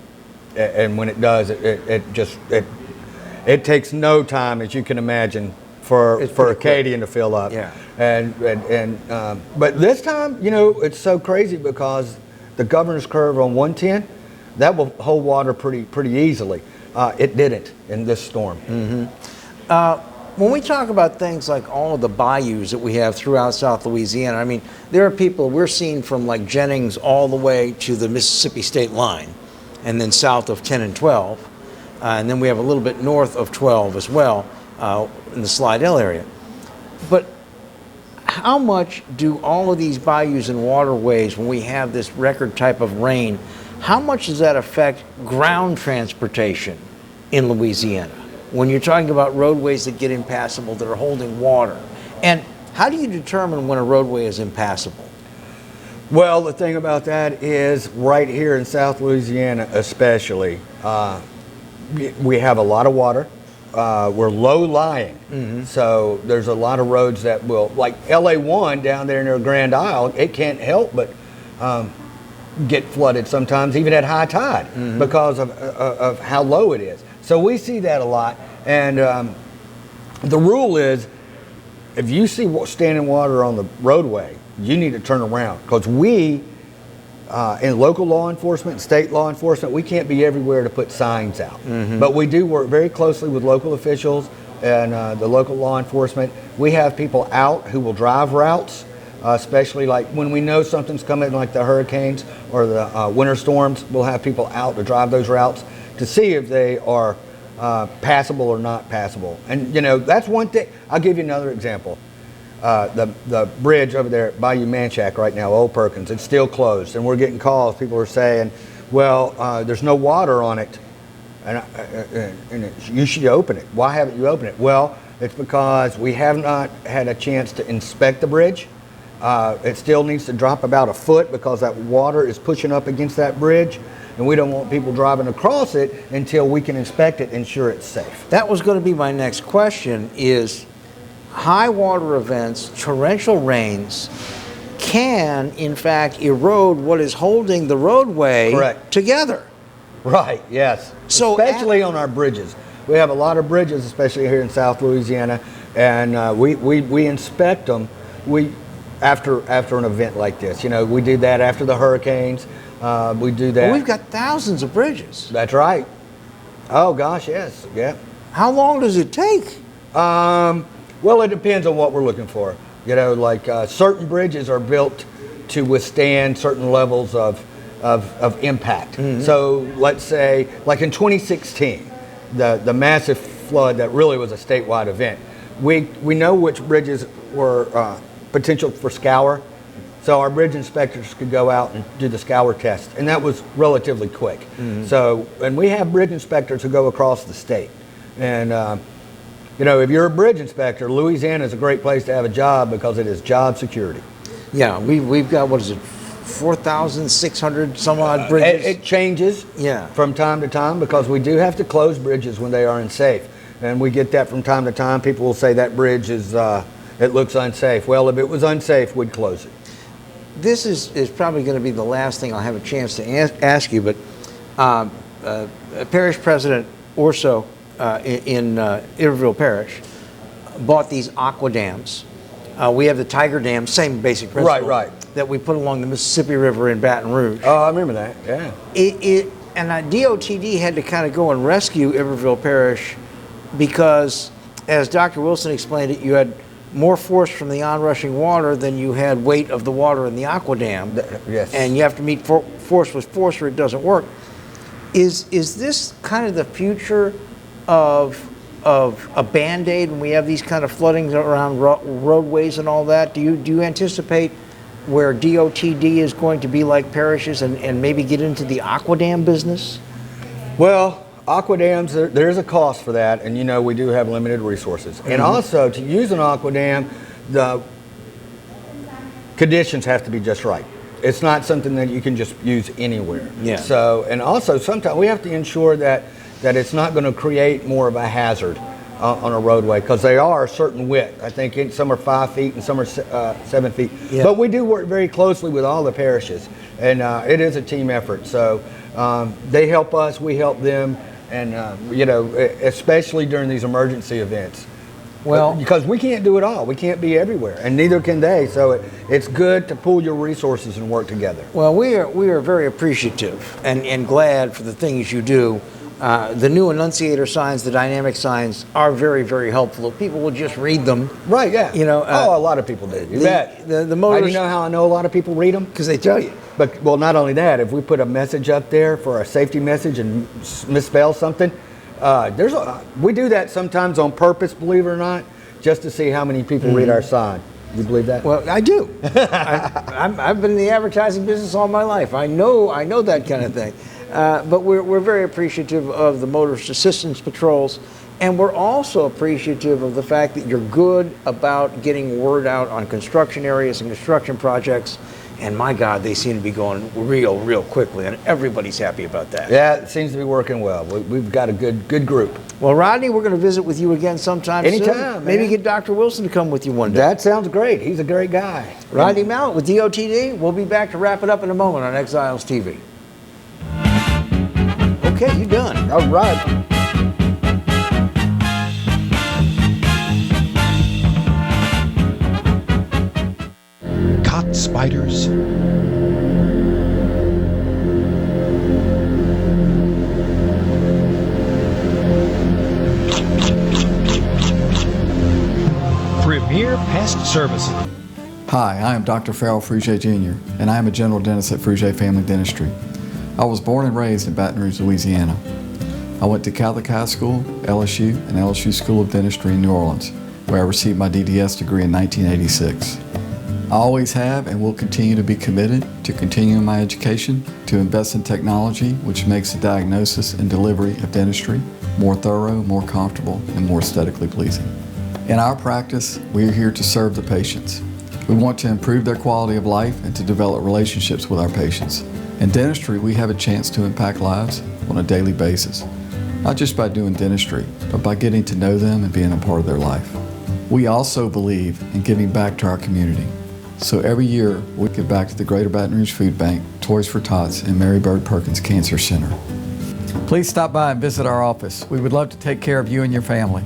Speaker 16: and when it does, it takes no time, as you can imagine, for Acadian to fill up.
Speaker 1: Yeah.
Speaker 16: But this time, it's so crazy because the Governor's Curve on 110, that will hold water pretty easily. It didn't in this storm.
Speaker 1: When we talk about things like all of the bayous that we have throughout South Louisiana, I mean, there are people we're seeing from like Jennings all the way to the Mississippi state line, and then south of 10 and 12. And then we have a little bit north of 12 as well in the Slidell area. But how much do all of these bayous and waterways, when we have this record type of rain, how much does that affect ground transportation in Louisiana? When you're talking about roadways that get impassable, that are holding water. And how do you determine when a roadway is impassable?
Speaker 16: Well, the thing about that is right here in South Louisiana especially, we have a lot of water. We're low-lying, so there's a lot of roads that will, like LA1 down there near Grand Isle, it can't help but get flooded sometimes, even at high tide, because of how low it is. So we see that a lot, and the rule is, if you see standing water on the roadway, you need to turn around, because we, in local law enforcement and state law enforcement, we can't be everywhere to put signs out. But we do work very closely with local officials and the local law enforcement. We have people out who will drive routes, especially like when we know something's coming, like the hurricanes or the winter storms. We'll have people out to drive those routes to see if they are passable or not passable. And you know, that's one thing. I'll give you another example. The bridge over there at Bayou Manchac right now, Old Perkins, it's still closed, and we're getting calls. People are saying, well, there's no water on it, and you should open it. Why haven't you opened it? Well, it's because we have not had a chance to inspect the bridge. It still needs to drop about a foot because that water is pushing up against that bridge, and we don't want people driving across it until we can inspect it and ensure it's safe.
Speaker 1: That was going to be my next question, is high water events, torrential rains, can in fact erode what is holding the roadway together.
Speaker 16: Right, yes. So especially on our bridges. We have a lot of bridges, especially here in South Louisiana, and we inspect them after an event like this. You know, we do that after the hurricanes. We do that.
Speaker 1: Well, we've got thousands of bridges.
Speaker 16: That's right. Oh gosh, yes, yeah.
Speaker 1: How long does it take?
Speaker 16: Well, it depends on what we're looking for. You know, like certain bridges are built to withstand certain levels of impact. So let's say, like in 2016, the massive flood that really was a statewide event, we know which bridges were potential for scour. So our bridge inspectors could go out and do the scour test, and that was relatively quick. So, and we have bridge inspectors who go across the state. And you know, if you're a bridge inspector, Louisiana is a great place to have a job because it is job security.
Speaker 1: Yeah, we've got, what is it, 4,600 some odd bridges?
Speaker 16: It changes from time to time because we do have to close bridges when they are unsafe. And we get that from time to time. People will say that bridge is, it looks unsafe. Well, if it was unsafe, we'd close it.
Speaker 1: This is probably going to be the last thing I'll have a chance to ask you, but Parish President Orso in Iberville Parish bought these aqua dams. We have the Tiger Dam, same basic principle.
Speaker 16: Right.
Speaker 1: That we put along the Mississippi River in Baton Rouge.
Speaker 16: Oh, I remember that, yeah.
Speaker 1: And DOTD had to kind of go and rescue Iberville Parish because, as Dr. Wilson explained it, you had more force from the onrushing water than you had weight of the water in the aqua dam.
Speaker 16: Yes.
Speaker 1: And you have to meet force with force or it doesn't work. Is this kind of the future of a Band-Aid when we have these kind of floodings around roadways and all that? Do you anticipate where DOTD is going to be like parishes and maybe get into the aqua dam business?
Speaker 16: Well, aqua dams, there's a cost for that, and you know we do have limited resources. And also, to use an aqua dam, the conditions have to be just right. It's not something that you can just use anywhere.
Speaker 1: Yeah.
Speaker 16: So, and also sometimes we have to ensure that it's not going to create more of a hazard on a roadway, because they are a certain width. I think some are 5 feet and some are 7 feet.
Speaker 1: Yeah.
Speaker 16: But we do work very closely with all the parishes, and it is a team effort. So they help us, we help them, and you know, especially during these emergency events.
Speaker 1: Well,
Speaker 16: because we can't do it all. We can't be everywhere, and neither can they. So it's good to pool your resources and work together.
Speaker 1: Well, we are very appreciative and glad for the things you do The new annunciator signs, the dynamic signs, are very, very helpful. People will just read them.
Speaker 16: Right, yeah.
Speaker 1: You know,
Speaker 16: a lot of people do. You bet.
Speaker 1: The
Speaker 16: How
Speaker 1: motors,
Speaker 16: do you know how I know a lot of people read them?
Speaker 1: because they tell you.
Speaker 16: But, well, not only that, if we put a message up there for a safety message and misspell something, we do that sometimes on purpose, believe it or not, just to see how many people read our sign. You believe that?
Speaker 1: Well, I do. I've been in the advertising business all my life. I know that kind of thing. But we're very appreciative of the motorist assistance patrols, and we're also appreciative of the fact that you're good about getting word out on construction areas and construction projects. And my God, they seem to be going real quickly, and everybody's happy about that.
Speaker 16: Yeah, it seems to be working well. We've got a good group.
Speaker 1: Well, Rodney, we're going to visit with you again sometime soon.
Speaker 16: Anytime,
Speaker 1: Maybe
Speaker 16: man.
Speaker 1: Get Dr. Wilson to come with you one day.
Speaker 16: That sounds great. He's a great guy.
Speaker 1: Rodney Mallett with DOTD. We'll be back to wrap it up in a moment on Exiles TV. Okay, you're done.
Speaker 16: All right.
Speaker 21: Caught spiders? Premier Pest Services.
Speaker 14: Hi, I am Dr. Farrell Frugier Jr., and I am a general dentist at Frugier Family Dentistry. I was born and raised in Baton Rouge, Louisiana. I went to Catholic High School, LSU, and LSU School of Dentistry in New Orleans, where I received my DDS degree in 1986. I always have and will continue to be committed to continuing my education, to invest in technology which makes the diagnosis and delivery of dentistry more thorough, more comfortable, and more aesthetically pleasing. In our practice, we are here to serve the patients. We want to improve their quality of life and to develop relationships with our patients. In dentistry, we have a chance to impact lives on a daily basis, not just by doing dentistry, but by getting to know them and being a part of their life. We also believe in giving back to our community. So every year, we give back to the Greater Baton Rouge Food Bank, Toys for Tots, and Mary Bird Perkins Cancer Center. Please stop by and visit our office. We would love to take care of you and your family.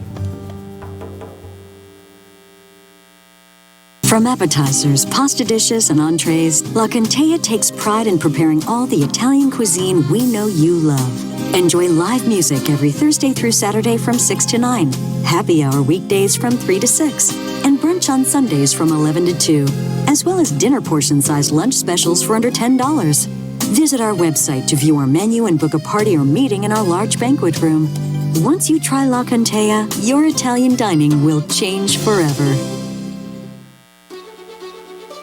Speaker 12: From appetizers, pasta dishes, and entrees, La Contea takes pride in preparing all the Italian cuisine we know you love. Enjoy live music every Thursday through Saturday from 6 to 9, happy hour weekdays from 3 to 6, and brunch on Sundays from 11 to 2, as well as dinner portion-sized lunch specials for under $10. Visit our website to view our menu and book a party or meeting in our large banquet room. Once you try La Contea, your Italian dining will change forever.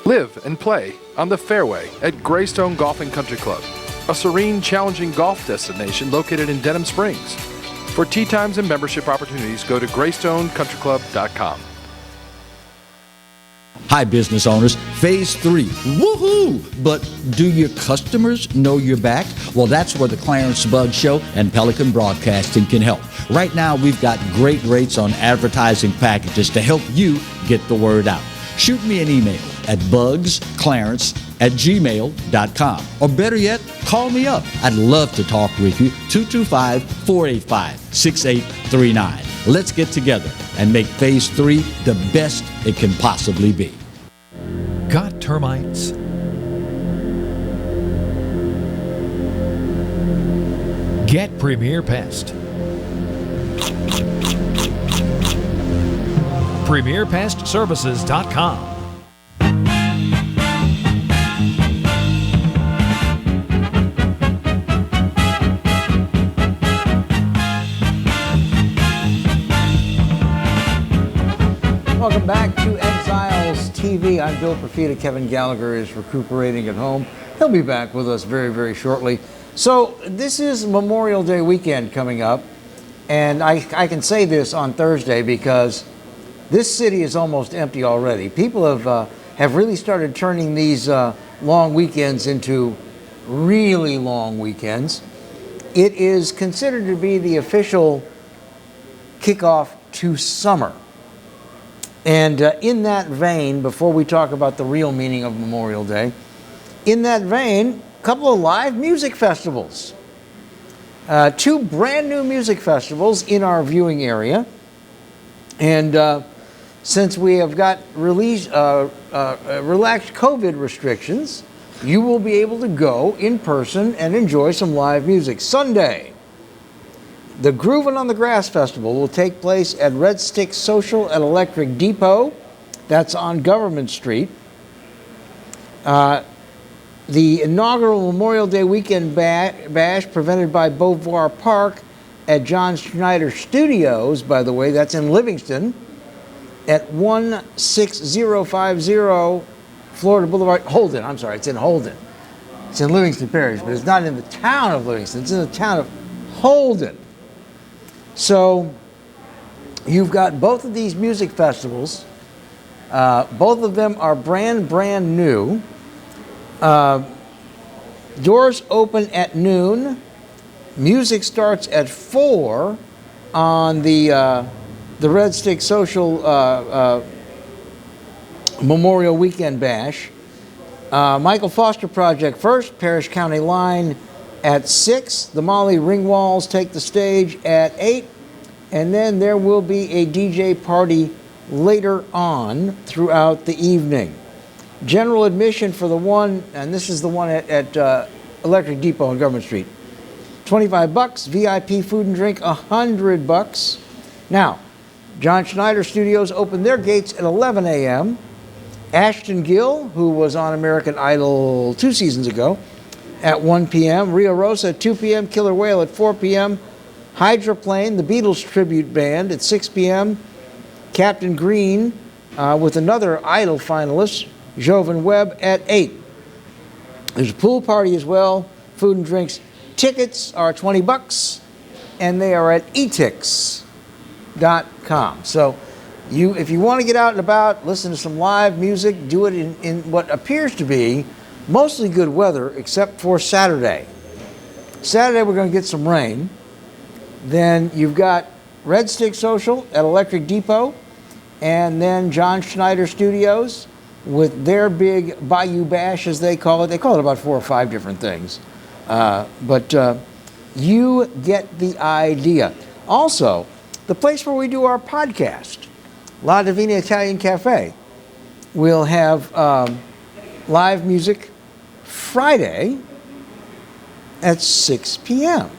Speaker 9: Live and play on the fairway at Greystone Golf and Country Club, a serene, challenging golf destination located in Denham Springs. For tee times and membership opportunities, go to greystonecountryclub.com.
Speaker 22: Hi, business owners. Phase 3. Woohoo! But do your customers know you're back? Well, that's where the Clarence Bugg Show and Pelican Broadcasting can help. Right now, we've got great rates on advertising packages to help you get the word out. Shoot me an email at bugsclarence@gmail.com. Or better yet, call me up. I'd love to talk with you. 225-485-6839. Let's get together and make Phase 3 the best it can possibly be.
Speaker 21: Got termites? Get Premier Pest. PremierPestServices.com.
Speaker 1: Welcome back to Exiles TV. I'm Bill Profita. Kevin Gallagher is recuperating at home. He'll be back with us very, very shortly. So this is Memorial Day weekend coming up, and I can say this on Thursday because this city is almost empty already. People have really started turning these long weekends into really long weekends. It is considered to be the official kickoff to summer. And in that vein, before we talk about the real meaning of Memorial Day, in that vein, a couple of live music festivals. 2 brand new music festivals in our viewing area. And since we have got relaxed COVID restrictions, you will be able to go in person and enjoy some live music. Sunday, The Groovin' on the Grass Festival will take place at Red Stick Social at Electric Depot. That's on Government Street. The inaugural Memorial Day weekend bash presented by Beauvoir Park at John Schneider Studios, by the way, that's in Livingston, at 16050 Florida Boulevard. Holden, I'm sorry, it's in Holden. It's in Livingston Parish, but it's not in the town of Livingston, it's in the town of Holden. So you've got both of these music festivals. Both of them are brand new. Doors open at noon. Music starts at 4 on the Red Stick Social Memorial Weekend Bash. Michael Foster Project first, Parish County Line at 6. The Molly Ringwalls take the stage at 8. And then there will be a DJ party later on throughout the evening. General admission for the one, and this is the one at Electric Depot on Government Street, $25. VIP food and drink, $100. Now, John Schneider Studios opened their gates at 11 a.m. Ashton Gill, who was on American Idol 2 seasons ago, at 1 p.m. Rio Rosa at 2 p.m. Killer Whale at 4 p.m. Hydroplane, the Beatles tribute band, at 6 p.m. Captain Green with another Idol finalist, Jovan Webb, at 8. There's a pool party as well, food and drinks. Tickets are $20, and they are at etix.com. So if you want to get out and about, listen to some live music, do it in what appears to be mostly good weather, except for Saturday. Saturday we're going to get some rain. Then you've got Red Stick Social at Electric Depot, and then John Schneider Studios with their big Bayou Bash, as they call it. They call it about 4 or 5 different things. But you get the idea. Also, the place where we do our podcast, La Divina Italian Cafe, will have live music Friday at 6 p.m.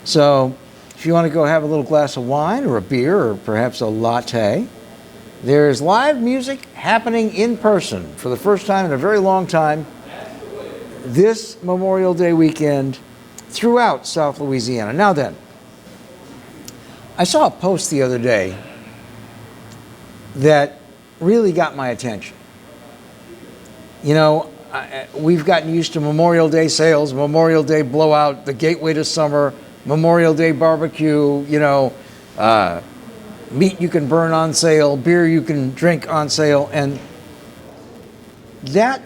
Speaker 1: So if you want to go have a little glass of wine or a beer or perhaps a latte, there's live music happening in person for the first time in a very long time this Memorial Day weekend throughout South Louisiana. Now then, I saw a post the other day that really got my attention. You know, we've gotten used to Memorial Day sales, Memorial Day blowout, the gateway to summer, Memorial Day barbecue, you know, meat you can burn on sale, beer you can drink on sale, and that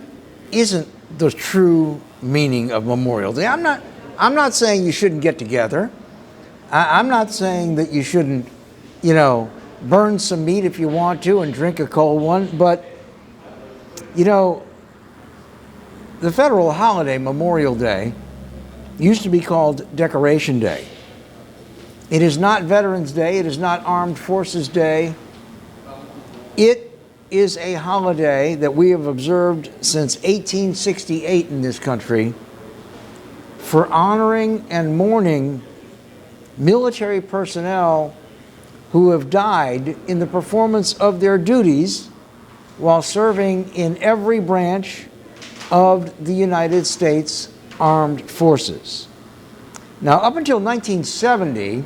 Speaker 1: isn't the true meaning of Memorial Day. I'm not saying you shouldn't get together. I'm not saying that you shouldn't, you know, burn some meat if you want to and drink a cold one, but, you know, the federal holiday, Memorial Day, used to be called Decoration Day. It is not Veterans Day. It is not Armed Forces Day. It is a holiday that we have observed since 1868 in this country for honoring and mourning military personnel who have died in the performance of their duties while serving in every branch of the United States Armed Forces. Now, up until 1970,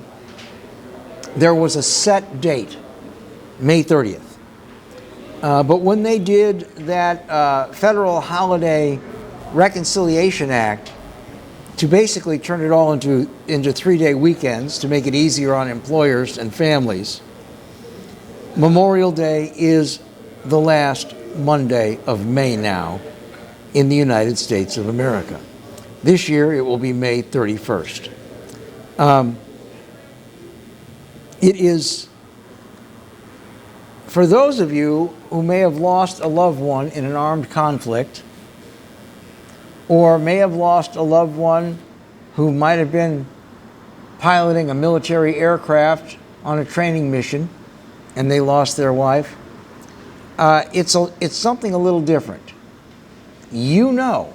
Speaker 1: there was a set date, May 30th. But when they did that Federal Holiday Reconciliation Act to basically turn it all into 3-day weekends to make it easier on employers and families, Memorial Day is the last Monday of May now in the United States of America. This year it will be May 31st. It is, for those of you who may have lost a loved one in an armed conflict, or may have lost a loved one who might have been piloting a military aircraft on a training mission and they lost their wife, it's something a little different. You know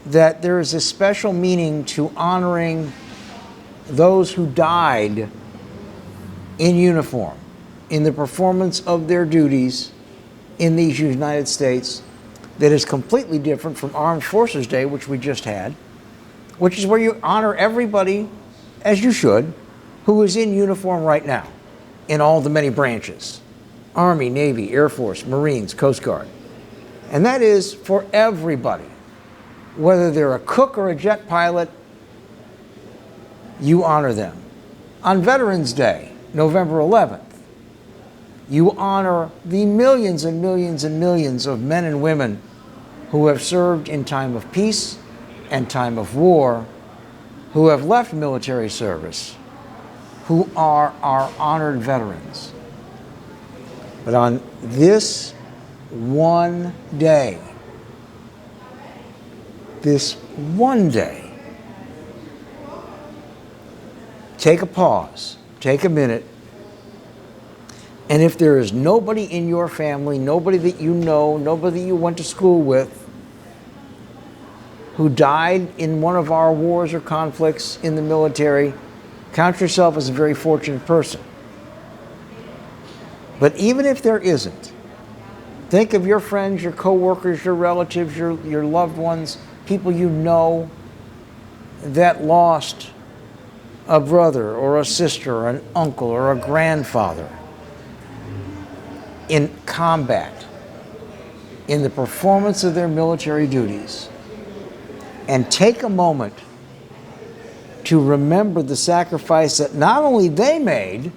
Speaker 1: that there is a special meaning to honoring those who died in uniform, in the performance of their duties in these United States, that is completely different from Armed Forces Day, which we just had, which is where you honor everybody, as you should, who is in uniform right now in all the many branches: Army, Navy, Air Force, Marines, Coast Guard. And that is for everybody. Whether they're a cook or a jet pilot, you honor them. On Veterans Day, November 11th, you honor the millions and millions and millions of men and women who have served in time of peace and time of war, who have left military service, who are our honored veterans. But on this one day, take a pause, take a minute, and if there is nobody in your family, nobody that you know, nobody you went to school with, who died in one of our wars or conflicts in the military, count yourself as a very fortunate person. But even if there isn't, think of your friends, your coworkers, your relatives, your loved ones, people you know that lost a brother or a sister or an uncle or a grandfather in combat, in the performance of their military duties, and take a moment to remember the sacrifice that not only they made,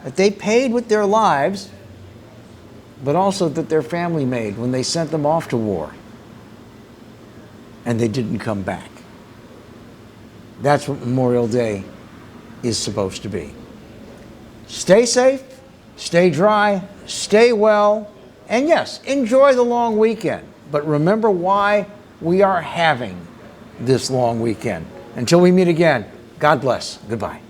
Speaker 1: that they paid with their lives, but also that their family made when they sent them off to war and they didn't come back. That's what Memorial Day is supposed to be. Stay safe, stay dry, stay well, and yes, enjoy the long weekend. But remember why we are having this long weekend. Until we meet again, God bless. Goodbye.